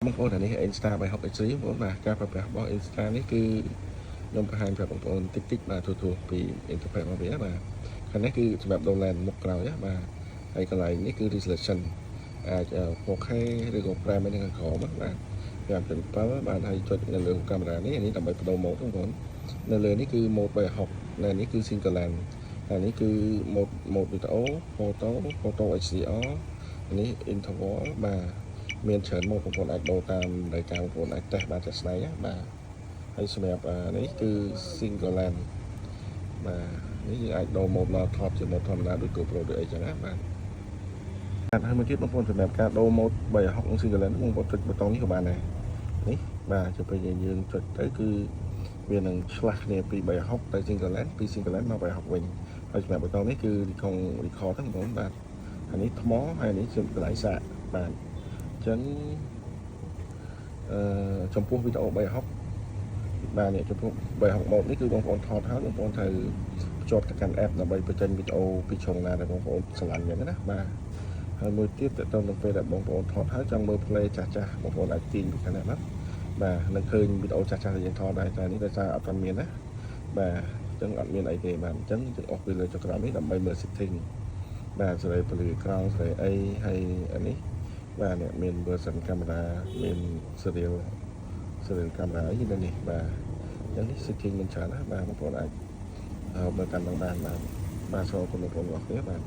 บางคนอันนี้ Insta ไปhọc để xí muốn mà các bạn bỏ Insta នេះគឺខ្ញុំបង្ហាញប្រាប់បងប្អូនតិចតិចបាទទូទៅពី interface របស់វាបាទខាងនេះគឺសម្រាប់ download មុខក្រោយបាទហើយកន្លែងនេះគឺ resolution អាច 4K ឬក៏ Prime នៅខាងក្រោមបាទ5.7បាទហើយចុចនៅលើកាមេរ៉ានេះដើម្បីបដូរ mode បងប្អូននៅលើនេះគឺ mode 360នៅនេះគឺ single lens ហើយនេះគឺ mode video photo HDR នេះ interval បាទមានច្រើនមកបងប្អូនអាចដូរតាមរយការបងប្អូនអាចតេស្តបានជាក់ស្ដែងបាទហើយសម្រាប់នេះគឺ single lens បាទនេះយើងអាចដូរ mode មកថតជា mode ធម្មតាដូច GoPro ដូចអីចឹងណាបាទហើយមួយទៀតបងប្អូនសម្រាប់ការដូរ mode 360 និង single lens បងប្អូនចុចប៊ូតុងនេះក៏បានដែរនេះបាទជពេលយើងចុចទៅគឺវានឹងឆ្លាស់គ្នាពី360ទៅ single lens ពី single lens មក360វិញហើយសម្រាប់ប៊ូតុងនេះគឺrecord ហ្នឹងបងប្អូនបាទអានេះថ្មហើយនេះជាកន្លែងសាកបាទចឹងចំពោះវីដេអូ360បាទនេះចំពោះ360 mode នេះគឺបងប្អូនថតហើយបងប្អូនត្រូវភ្ជាប់ទៅកាន់ app ដើម្បីបញ្ចេញវីដេអូពីជ្រុងណាដែលបងប្អូនស្រឡាញ់ចឹងណាបាទហើយមួយទៀតតើតើនៅពេលដែលបងប្អូនថតហើយចង់មើល play ចាស់ចាស់បងប្អូនអាចទាញពីខាងនេះបាទនឹងឃើញវីដេអូចាស់ចាស់ដែលយើងថតដែរតែនេះដោយសារអត់ទាន់មានណាបាទចឹងអត់មានអីទេបាទអញ្ចឹងយើងអស់ពីលើចុចក្រោមនេះដើម្បីមើល setting បាទសេរីពលឺក្រោមសេរីអីហើយអានេះបាទអ្នកមាន version camera មាន serial camera អីនៅនេះបាទអញ្ចឹងនេះ setting មានច្រើនណាស់បាទបងប្អូនអាចមើលតាមបានបាទសូមអរគុណបងប្អូនអរគុណបាទ